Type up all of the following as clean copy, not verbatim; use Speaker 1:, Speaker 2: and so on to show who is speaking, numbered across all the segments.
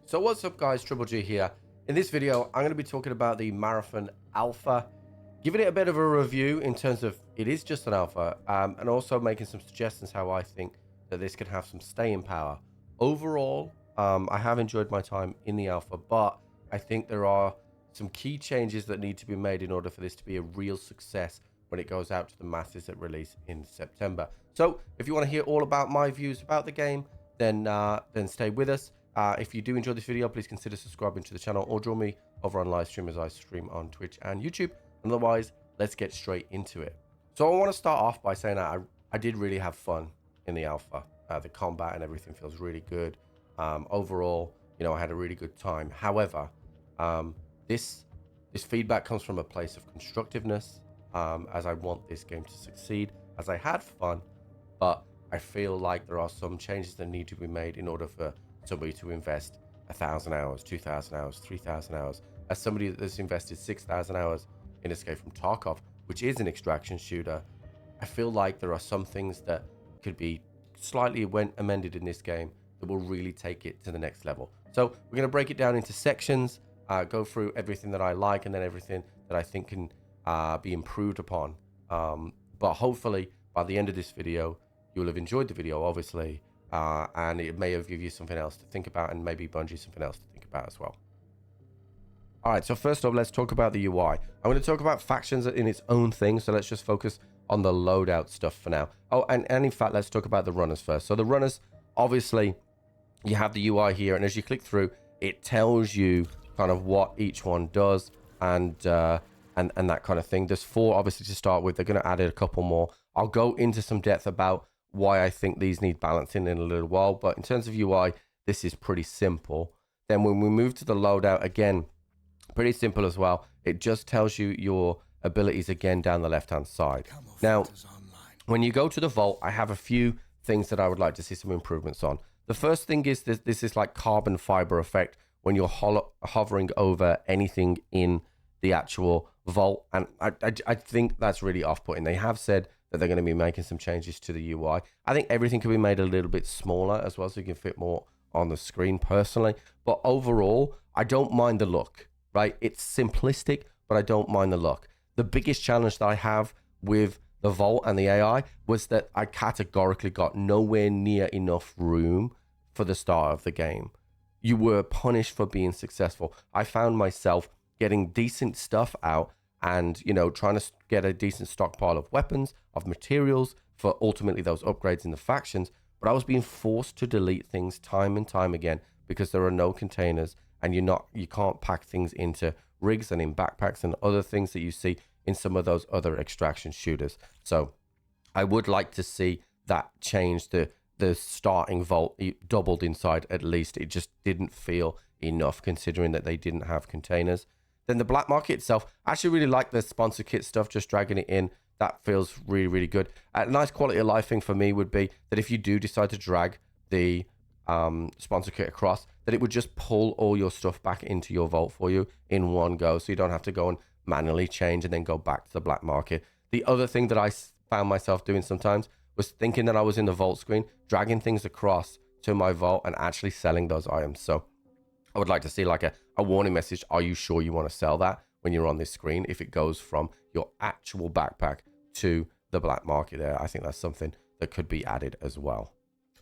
Speaker 1: So what's up guys, Triple G here. In this video, I'm going to be talking about the Marathon Alpha, giving it a bit of a review in terms of it is just an alpha, and also making some suggestions how I think that this could have some staying power. Overall, I have enjoyed my time in the alpha, but I think there are some key changes that need to be made in order for this to be a real success when it goes out to the masses at release in September. So if you want to hear all about my views about the game, then stay with us. If you do enjoy this video, please consider subscribing to the channel or join me over on live stream as I stream on Twitch and YouTube. Otherwise, let's get straight into it. So I want to start off by saying that I did really have fun in the alpha. The combat and everything feels really good. Overall, you know, I had a really good time. However, this feedback comes from a place of constructiveness, as I want this game to succeed, as I had fun, but I feel like there are some changes that need to be made in order for somebody to invest 1,000 hours, 2,000 hours, 3,000 hours. As somebody that's invested 6,000 hours in Escape from Tarkov, which is an extraction shooter, I feel like there are some things that could be slightly amended in this game that will really take it to the next level. So we're going to break it down into sections, go through everything that I like and then everything that I think can be improved upon. But hopefully by the end of this video, you will have enjoyed the video, obviously, and it may have given you something else to think about, and maybe Bungie something else to think about as well. All right, so first off, let's talk about the UI. I'm going to talk about factions in its own thing, so let's just focus on the loadout stuff for now. Oh, and in fact, let's talk about the runners first. So the runners, obviously, you have the UI here, and as you click through, it tells you kind of what each one does and that kind of thing. There's 4 obviously to start with. They're going to add a couple more. I'll go into some depth about why I think these need balancing in a little while, but in terms of UI, this is pretty simple. Then when we move to the loadout, again, pretty simple as well. It just tells you your abilities again down the left hand side. Now when you go to the vault, I have a few things that I would like to see some improvements on. The first thing is this is like carbon fiber effect when you're hovering over anything in the actual vault, and I think that's really off-putting. They have said that they're going to be making some changes to the UI. I think everything can be made a little bit smaller as well, so you can fit more on the screen personally. But overall, I don't mind the look, right? It's simplistic, but I don't mind the look. The biggest challenge that I have with the Vault and the AI was that I categorically got nowhere near enough room for the start of the game. You were punished for being successful. I found myself getting decent stuff out and, you know, trying to get a decent stockpile of weapons, of materials for ultimately those upgrades in the factions. But I was being forced to delete things time and time again because there are no containers, and you can't pack things into rigs and in backpacks and other things that you see in some of those other extraction shooters. So I would like to see that change. The starting vault doubled inside at least. It just didn't feel enough considering that they didn't have containers. Then the black market itself, I actually really like the sponsor kit stuff, just dragging it in. That feels really, really good. A nice quality of life thing for me would be that if you do decide to drag the sponsor kit across, that it would just pull all your stuff back into your vault for you in one go, so you don't have to go and manually change and then go back to the black market. The other thing that I found myself doing sometimes was thinking that I was in the vault screen, dragging things across to my vault and actually selling those items. So I would like to see like a warning message. Are you sure you want to sell that when you're on this screen? If it goes from your actual backpack to the black market there, I think that's something that could be added as well.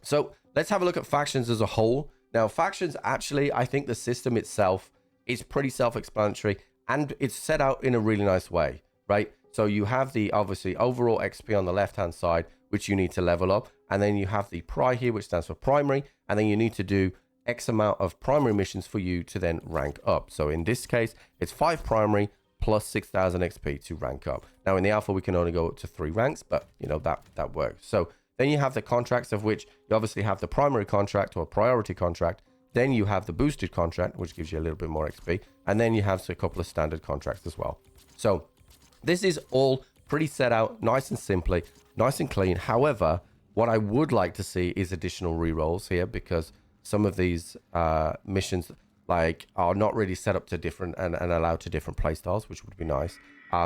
Speaker 1: So let's have a look at factions as a whole. Now factions, actually, I think the system itself is pretty self-explanatory and it's set out in a really nice way, right? So you have the obviously overall XP on the left-hand side, which you need to level up. And then you have the Pri here, which stands for primary. And then you need to do X amount of primary missions for you to then rank up. So in this case, it's 5 primary plus 6,000 XP to rank up. Now in the alpha, we can only go up to 3 ranks, but you know, that works. So then you have the contracts, of which you obviously have the primary contract or priority contract. Then you have the boosted contract, which gives you a little bit more XP. And then you have a couple of standard contracts as well. So this is all pretty set out, nice and simply, nice and clean. However, what I would like to see is additional rerolls here, because some of these missions like are not really set up to different and allowed to different playstyles, which would be nice.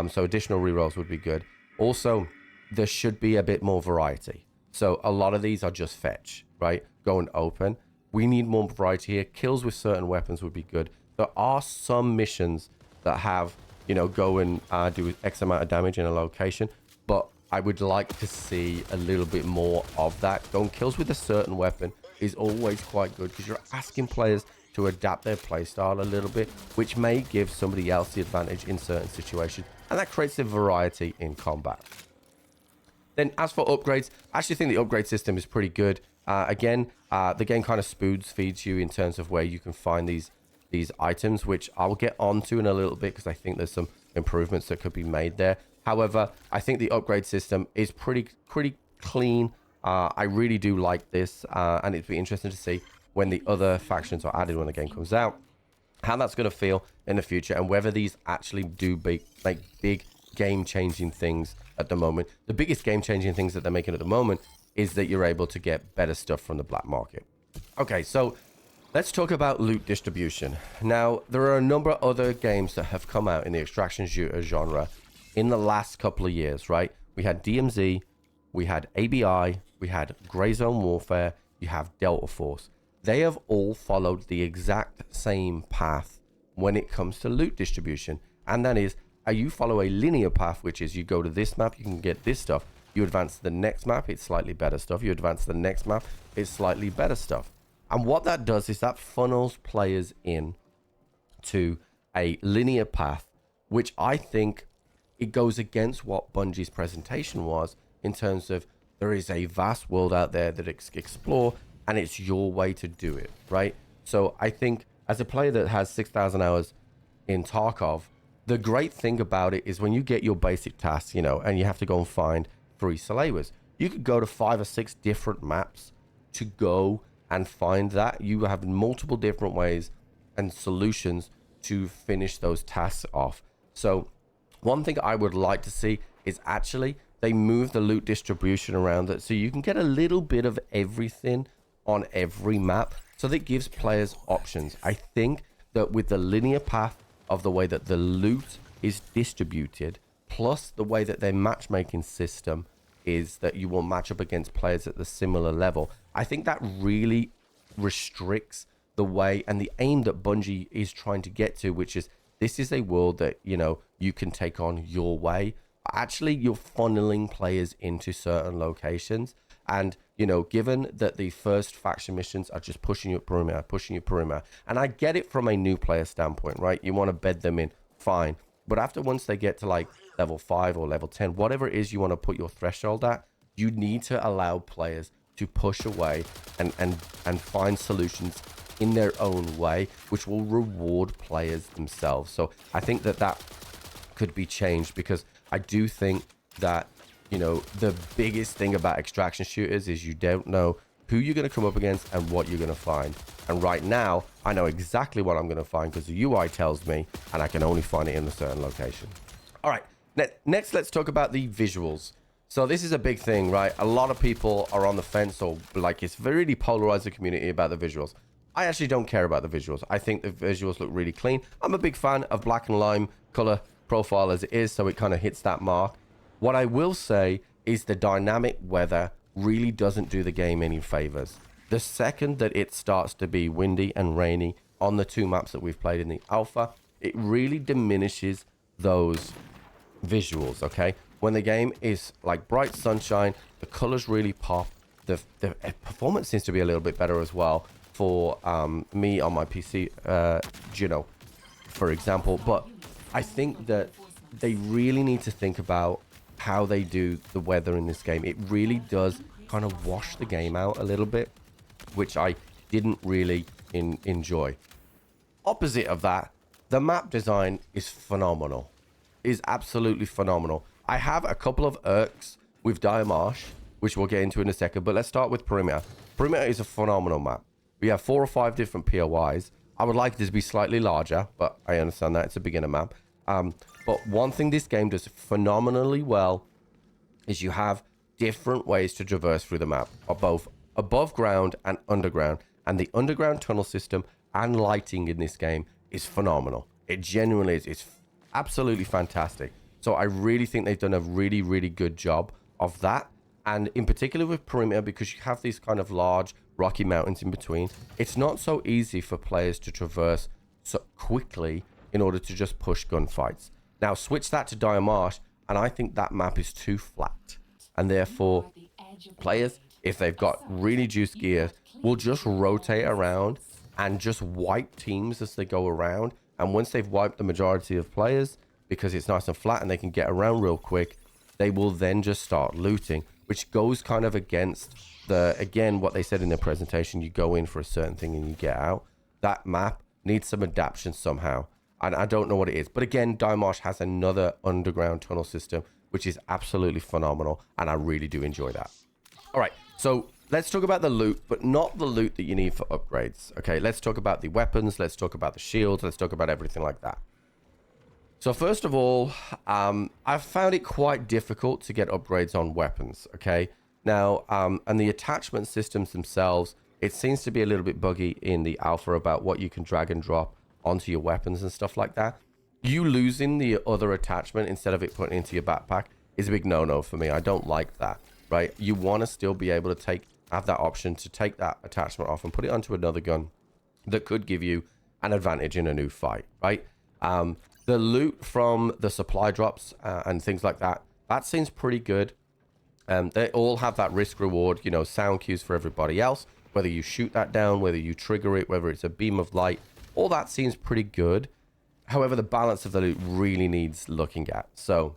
Speaker 1: So additional rerolls would be good. Also, there should be a bit more variety. So a lot of these are just fetch, right? Go and open. We need more variety here. Kills with certain weapons would be good. There are some missions that have, you know, go and do X amount of damage in a location, but I would like to see a little bit more of that. Going kills with a certain weapon is always quite good because you're asking players to adapt their playstyle a little bit, which may give somebody else the advantage in certain situations, and that creates a variety in combat. Then as for upgrades, I actually think the upgrade system is pretty good. Again, the game kind of feeds you in terms of where you can find these items, which I'll get onto in a little bit because I think there's some improvements that could be made there. However, I think the upgrade system is pretty clean. I really do like this, and it'd be interesting to see when the other factions are added when the game comes out, how that's going to feel in the future, and whether these actually do make big game-changing things at the moment. The biggest game-changing things that they're making at the moment is that you're able to get better stuff from the black market. Okay, so let's talk about loot distribution. Now, there are a number of other games that have come out in the extraction shooter genre in the last couple of years, right? We had DMZ, we had ABI, we had Grey Zone Warfare, you have Delta Force. They have all followed the exact same path when it comes to loot distribution, and that is, you follow a linear path, which is you go to this map, you can get this stuff. You advance to the next map, it's slightly better stuff. You advance to the next map, it's slightly better stuff. And what that does is that funnels players in to a linear path, which I think it goes against what Bungie's presentation was in terms of there is a vast world out there that explore, and it's your way to do it, right? So I think as a player that has 6,000 hours in Tarkov, the great thing about it is when you get your basic tasks, you know, and you have to go and find 3 Salewers, you could go to 5 or 6 different maps to go and find that. You have multiple different ways and solutions to finish those tasks off. So one thing I would like to see is actually they move the loot distribution around it so you can get a little bit of everything on every map, so that gives players options. I think that with the linear path of the way that the loot is distributed, plus the way that their matchmaking system is that you will match up against players at the similar level, I think that really restricts the way and the aim that Bungie is trying to get to, which is this is a world that, you know, you can take on your way. Actually, you're funneling players into certain locations. And, you know, given that the first faction missions are just pushing you perimeter, and I get it from a new player standpoint, right? You want to bed them in, fine. But once they get to like level 5 or level 10, whatever it is you want to put your threshold at, you need to allow players to push away and find solutions in their own way, which will reward players themselves. So I think that could be changed, because I do think that, you know, the biggest thing about extraction shooters is you don't know who you're going to come up against and what you're going to find. And right now, I know exactly what I'm going to find because the UI tells me, and I can only find it in a certain location. All right, next let's talk about the visuals. So this is a big thing, right? A lot of people are on the fence, or like it's really polarized the community about the visuals. I actually don't care about the visuals. I think the visuals look really clean. I'm a big fan of black and lime color profile as it is, so it kind of hits that mark. What I will say is the dynamic weather really doesn't do the game any favors. The second that it starts to be windy and rainy on the 2 maps that we've played in the alpha, it really diminishes those visuals, okay? When the game is like bright sunshine, the colors really pop. The performance seems to be a little bit better as well for me on my PC, Juno, for example. But I think that they really need to think about how they do the weather in this game. It really does kind of wash the game out a little bit, which I didn't really enjoy. Opposite of that, the map design is phenomenal. Is absolutely phenomenal. I have a couple of irks with Diamarsh, which we'll get into in a second, but let's start with Perimeter. Perimeter is a phenomenal map. We have 4 or 5 different POIs. I would like this to be slightly larger, but I understand that it's a beginner map. But one thing this game does phenomenally well is you have different ways to traverse through the map, both above ground and underground. And the underground tunnel system and lighting in this game is phenomenal. It genuinely is. It's absolutely fantastic. So I really think they've done a really good job of that. And in particular with Perimeter, because you have these kind of large rocky mountains in between. It's not so easy for players to traverse so quickly in order to just push gunfights. Now switch that to Dire Marsh, and I think that map is too flat, and therefore players, if they've got really juiced gear, will just rotate around and just wipe teams as they go around. And once they've wiped the majority of players, because it's nice and flat and they can get around real quick, they will then just start looting, which goes kind of against the, again, what they said in their presentation. You go in for a certain thing and you get out. That map needs some adaptation somehow, and I don't know what it is. But again, Dire Marsh has another underground tunnel system, which is absolutely phenomenal, and I really do enjoy that. All right, so let's talk about the loot, but not the loot that you need for upgrades. Okay, let's talk about the weapons, let's talk about the shields, let's talk about everything like that. So first of all, I've found it quite difficult to get upgrades on weapons, okay? Now, and the attachment systems themselves, it seems to be a little bit buggy in the alpha about what you can drag and drop onto your weapons and stuff like that. You losing the other attachment instead of it putting into your backpack is a big no-no for me. I don't like that, right? You want to still be able to have that option to take that attachment off and put it onto another gun that could give you an advantage in a new fight, right? The loot from the supply drops and things like that, that seems pretty good. They all have that risk reward, you know, sound cues for everybody else, whether you shoot that down, whether you trigger it, whether it's a beam of light, all that seems pretty good. However, the balance of the loot really needs looking at. So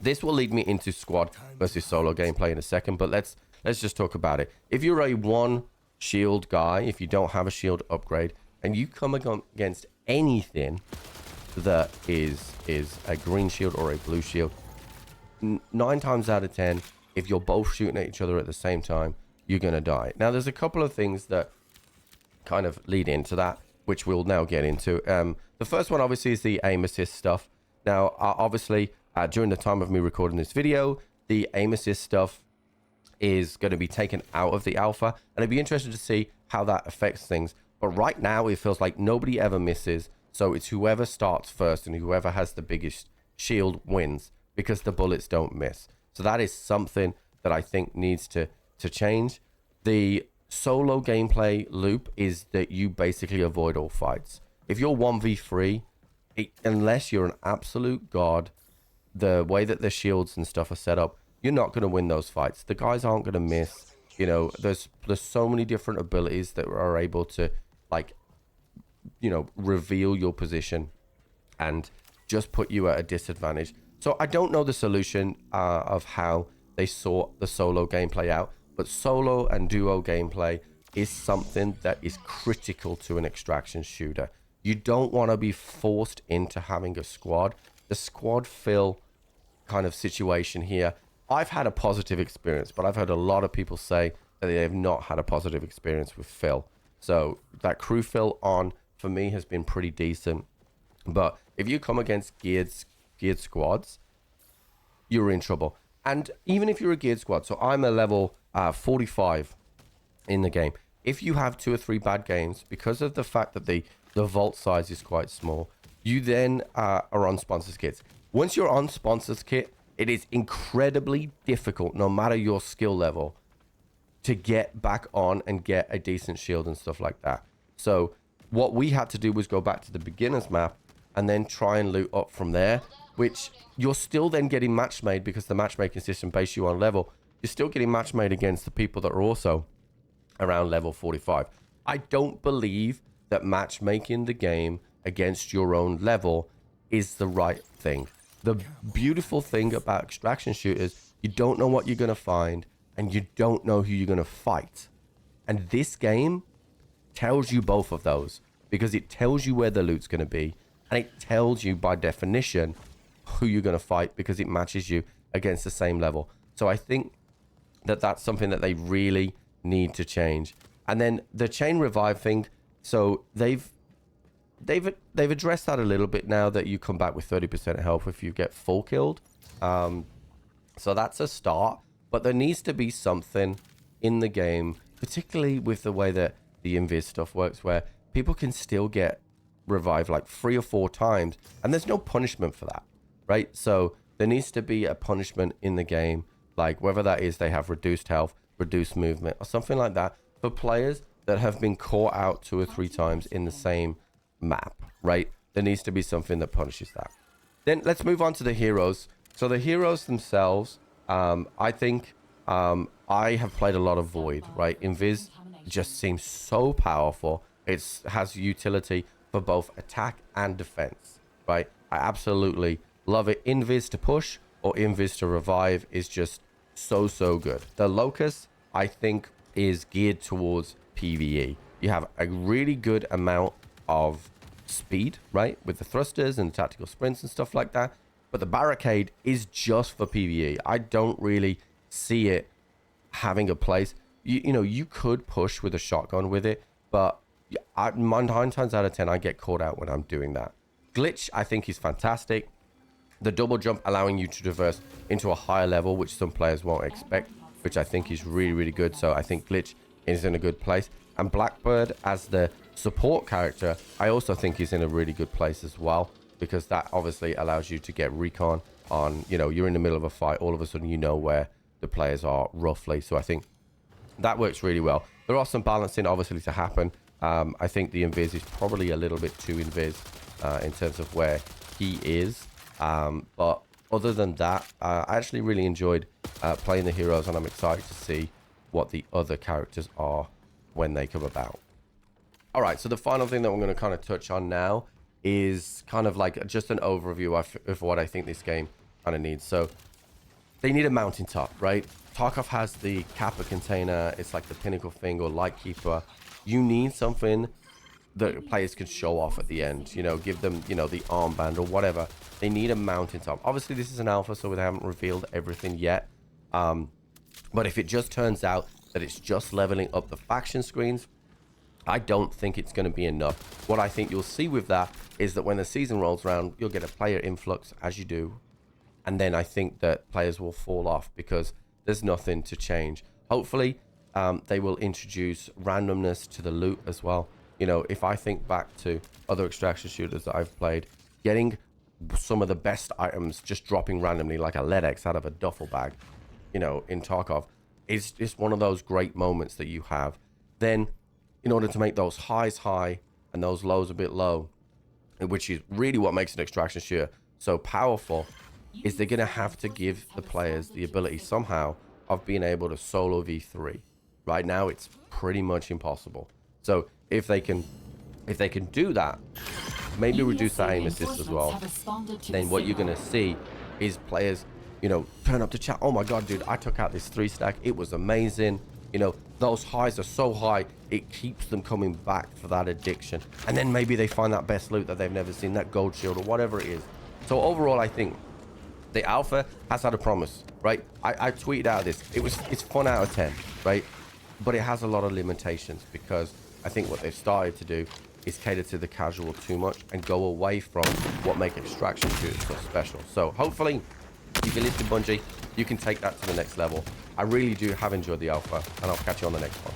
Speaker 1: this will lead me into squad versus solo gameplay in a second, but let's just talk about it. If you're a one shield guy, if you don't have a shield upgrade, and you come against anything that is a green shield or a blue shield, 9 times out of 10, if you're both shooting at each other at the same time, you're gonna die. Now there's a couple of things that kind of lead into that, which we'll now get into. The first one obviously is the aim assist stuff. Now obviously during the time of me recording this video, the aim assist stuff is going to be taken out of the alpha, and I'd be interested to see how that affects things. But right now it feels like nobody ever misses, so it's whoever starts first and whoever has the biggest shield wins, because the bullets don't miss. So that is something that I think needs to change. The solo gameplay loop is that you basically avoid all fights. If you're 1v3, unless you're an absolute god, the way that the shields and stuff are set up, you're not going to win those fights. The guys aren't going to miss. You know, there's so many different abilities that are able to, like, you know, reveal your position and just put you at a disadvantage. So I don't know the solution of how they sort the solo gameplay out, but solo and duo gameplay is something that is critical to an extraction shooter. You don't want to be forced into having a squad. The squad fill kind of situation here, I've had a positive experience, but I've heard a lot of people say that they have not had a positive experience with fill. So that crew fill on for me has been pretty decent. But if you come against geared squads, you're in trouble. And even if you're a geared squad, so I'm a level 45 in the game. If you have 2 or 3 bad games, because of the fact that the vault size is quite small, you then are on sponsors kits. Once you're on sponsors kit, it is incredibly difficult, no matter your skill level, to get back on and get a decent shield and stuff like that. So what we had to do was go back to the beginner's map and then try and loot up from there, which you're still then getting match made, because the matchmaking system based you on level. You're still getting match made against the people that are also around level 45. I don't believe that matchmaking the game against your own level is the right thing. The beautiful thing about extraction shooters, you don't know what you're going to find, and you don't know who you're going to fight. And this game tells you both of those, because it tells you where the loot's going to be, and it tells you by definition who you're going to fight, because it matches you against the same level. So I think that that's something that they really need to change. And then the chain revive thing, so they've addressed that a little bit now, that you come back with 30% health if you get full killed. So that's a start, but there needs to be something in the game, particularly with the way that the invis stuff works, where people can still get revived like 3 or 4 times, and there's no punishment for that, right? So there needs to be a punishment in the game, like whether that is they have reduced health, reduced movement, or something like that, for players that have been caught out 2 or 3 times in the same map, right? There needs to be something that punishes that. Then let's move on to the heroes. So the heroes themselves, I think I have played a lot of Void, right? Invis just seems so powerful. It has utility for both attack and defense, right? I absolutely love it. Invis to push or Invis to revive is just so good. The Locust, I think, is geared towards PvE. You have a really good amount of speed, right, with the thrusters and tactical sprints and stuff like that, but the barricade is just for PvE. I don't really see it having a place. You know, you could push with a shotgun with it, but 9 times out of 10 I get caught out when I'm doing that. Glitch, I think, is fantastic. The double jump allowing you to traverse into a higher level, which some players won't expect, which I think is really good. So I think Glitch is in a good place. And Blackbird as the support character, I also think is in a really good place as well, because that obviously allows you to get recon on, you know, you're in the middle of a fight, all of a sudden you know where the players are roughly. So I think that works really well. There are some balancing obviously to happen. I think the Invis is probably a little bit too Invis in terms of where he is. But other than that, I actually really enjoyed playing the heroes, and I'm excited to see what the other characters are when they come about. All right, so the final thing that I'm going to kind of touch on now is kind of like just an overview of what I think this game kind of needs. So they need a mountaintop, right? Tarkov has the Kappa container. It's like the pinnacle thing, or Lightkeeper. You need something that players can show off at the end, you know, give them, you know, the armband or whatever. They need a mountaintop. Obviously this is an alpha, so they haven't revealed everything yet, but if it just turns out that it's just leveling up the faction screens, I don't think it's going to be enough. What I think you'll see with that is that when the season rolls around, you'll get a player influx, as you do, and then I think that players will fall off because there's nothing to change. Hopefully they will introduce randomness to the loot as well. You know, if I think back to other extraction shooters that I've played, getting some of the best items just dropping randomly, like a LEDX out of a duffel bag, you know, in Tarkov, is just one of those great moments that you have. Then, in order to make those highs high and those lows a bit low, which is really what makes an extraction shooter so powerful, is they're going to have to give the players the ability somehow of being able to solo V3. Right now, it's pretty much impossible. So if they can do that, maybe reduce that aim assist as well, then what you're going to see is players, you know, turn up to chat, oh my god, dude, I took out this 3-stack, it was amazing. You know, those highs are so high, it keeps them coming back for that addiction. And then maybe they find that best loot that they've never seen, that gold shield or whatever it is. So overall, I think the alpha has had a promise, right? I tweeted out this. It's fun out of 10, right? But it has a lot of limitations, because I think what they've started to do is cater to the casual too much and go away from what make extraction shooters so special. So hopefully, if you listen to Bungie, you can take that to the next level. I really do have enjoyed the alpha, and I'll catch you on the next one.